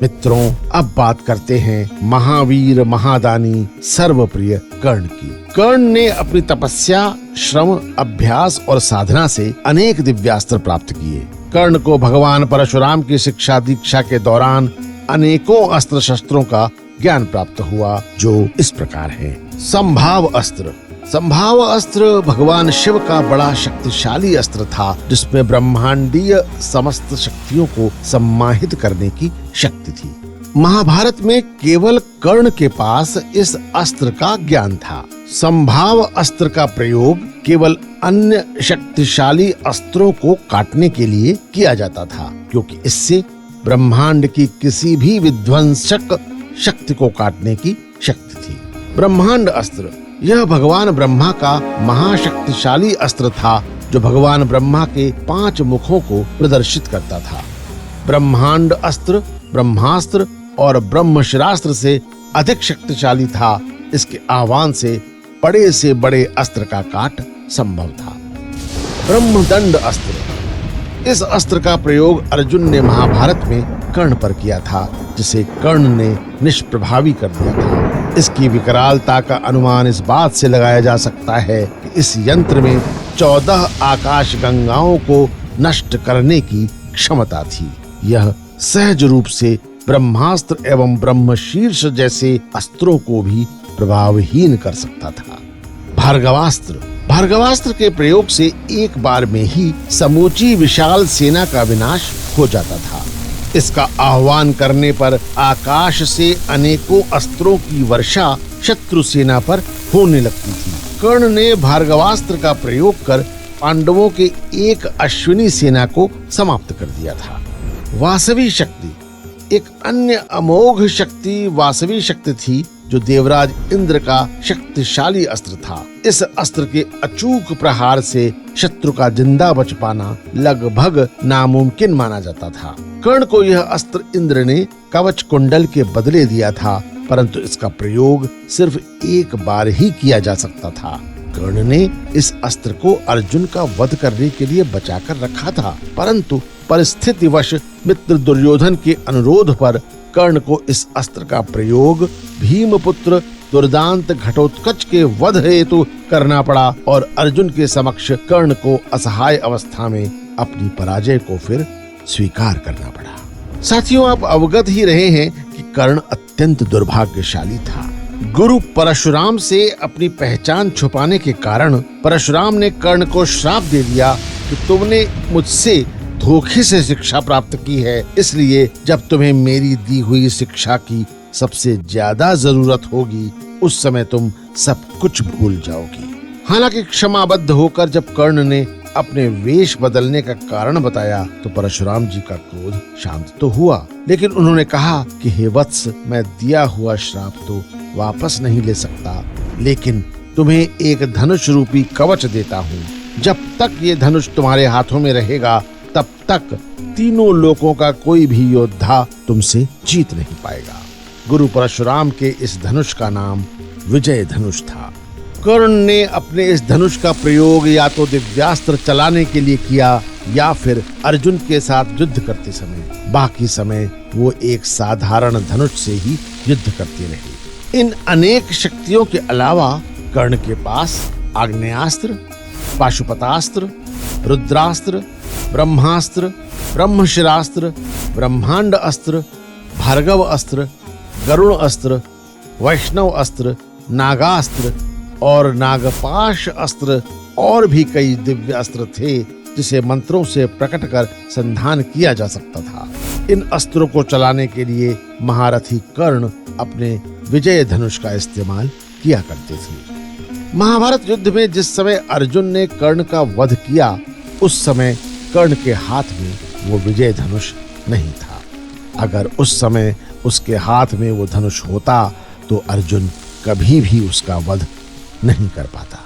मित्रों, अब बात करते हैं महावीर महादानी सर्वप्रिय कर्ण की। कर्ण ने अपनी तपस्या, श्रम, अभ्यास और साधना से अनेक दिव्यास्त्र प्राप्त किए। कर्ण को भगवान परशुराम की शिक्षा दीक्षा के दौरान अनेकों अस्त्र शस्त्रों का ज्ञान प्राप्त हुआ, जो इस प्रकार है। संभाव अस्त्र। संभाव अस्त्र भगवान शिव का बड़ा शक्तिशाली अस्त्र था, जिसमें ब्रह्मांडीय समस्त शक्तियों को सम्माहित करने की शक्ति थी। महाभारत में केवल कर्ण के पास इस अस्त्र का ज्ञान था। संभाव अस्त्र का प्रयोग केवल अन्य शक्तिशाली अस्त्रों को काटने के लिए किया जाता था, क्योंकि इससे ब्रह्मांड की किसी भी विध्वंसक शक्ति को काटने की शक्ति थी। ब्रह्मांड अस्त्र, यह भगवान ब्रह्मा का महाशक्तिशाली अस्त्र था, जो भगवान ब्रह्मा के 5 मुखों को प्रदर्शित करता था। ब्रह्मांड अस्त्र ब्रह्मास्त्र और ब्रह्मशिरास्त्र से अधिक शक्तिशाली था। इसके आह्वान से बड़े अस्त्र का काट संभव था। ब्रह्मदंड अस्त्र। इस अस्त्र का प्रयोग अर्जुन ने महाभारत में कर्ण पर किया था, जिसे कर्ण ने निष्प्रभावी कर दिया था। इसकी विकरालता का अनुमान इस बात से लगाया जा सकता है कि इस यंत्र में 14 आकाश गंगाओं को नष्ट करने की क्षमता थी। यह सहज रूप से ब्रह्मास्त्र एवं ब्रह्मशीर्ष जैसे अस्त्रों को भी प्रभावहीन कर सकता था। भार्गवास्त्र। भार्गवास्त्र के प्रयोग से एक बार में ही समूची विशाल सेना का विनाश हो जाता था। इसका आह्वान करने पर आकाश से अनेकों अस्त्रों की वर्षा शत्रु सेना पर होने लगती थी। कर्ण ने भार्गवास्त्र का प्रयोग कर पांडवों के एक अश्विनी सेना को समाप्त कर दिया था। वासवी शक्ति। एक अन्य अमोघ शक्ति वासवी शक्ति थी, जो देवराज इंद्र का शक्तिशाली अस्त्र था। इस अस्त्र के अचूक प्रहार से शत्रु का जिंदा बच पाना लगभग नामुमकिन माना जाता था। कर्ण को यह अस्त्र इंद्र ने कवच कुंडल के बदले दिया था, परंतु इसका प्रयोग सिर्फ एक बार ही किया जा सकता था। कर्ण ने इस अस्त्र को अर्जुन का वध करने के लिए बचाकर रखा था, परंतु परिस्थितिवश मित्र दुर्योधन के अनुरोध पर कर्ण को इस अस्त्र का प्रयोग भीमपुत्र दुर्दांत घटोत्कच के वध हेतु करना पड़ा और अर्जुन के समक्ष कर्ण को असहाय अवस्था में अपनी पराजय को फिर स्वीकार करना पड़ा। साथियों, आप अवगत ही रहे हैं कि कर्ण अत्यंत दुर्भाग्यशाली था। गुरु परशुराम से अपनी पहचान छुपाने के कारण परशुराम ने कर्ण को श्राप दे दिया कि तुमने मुझसे धोखे से शिक्षा प्राप्त की है, इसलिए जब तुम्हें मेरी दी हुई शिक्षा की सबसे ज्यादा जरूरत होगी, उस समय तुम सब कुछ भूल जाओगी। हालांकि क्षमाबद्ध होकर जब कर्ण ने अपने वेश बदलने का कारण बताया, तो परशुराम जी का क्रोध शांत तो हुआ, लेकिन उन्होंने कहा कि हे वत्स, मैं दिया हुआ श्राप तो वापस नहीं ले सकता, लेकिन तुम्हें एक धनुष रूपी कवच देता हूँ। जब तक ये धनुष तुम्हारे हाथों में रहेगा, तब तक तीनों लोकों का कोई भी योद्धा तुमसे जीत नहीं पाएगा। गुरु परशुराम के इस धनुष का नाम विजय धनुष था। कर्ण ने अपने इस धनुष का प्रयोग या तो दिव्यास्त्र चलाने के लिए किया या फिर अर्जुन के साथ युद्ध करते समय। बाकी समय वो एक साधारण धनुष से ही युद्ध करते रहे। इन अनेक शक्तियों के अलावा कर्ण के पास आग्नेयास्त्र, पाशुपतास्त्र, रुद्रास्त्र, ब्रह्मास्त्र, ब्रह्मशिरास्त्र, ब्रह्मांड अस्त्र, भार्गव अस्त्र, गरुण अस्त्र, वैष्णव अस्त्र, नागास्त्र और नागपाश अस्त्र और भी कई दिव्य अस्त्र थे, जिसे मंत्रों से प्रकट कर संधान किया जा सकता था। इन अस्त्रों को चलाने के लिए महारथी कर्ण अपने विजय धनुष का इस्तेमाल किया करते थे। महाभारत युद्ध में जिस समय अर्जुन ने कर्ण का वध किया, उस समय कर्ण के हाथ में वो विजय धनुष नहीं था। अगर उस समय उसके हाथ में वो धनुष होता, तो अर्जुन कभी भी उसका वध नहीं कर पाता।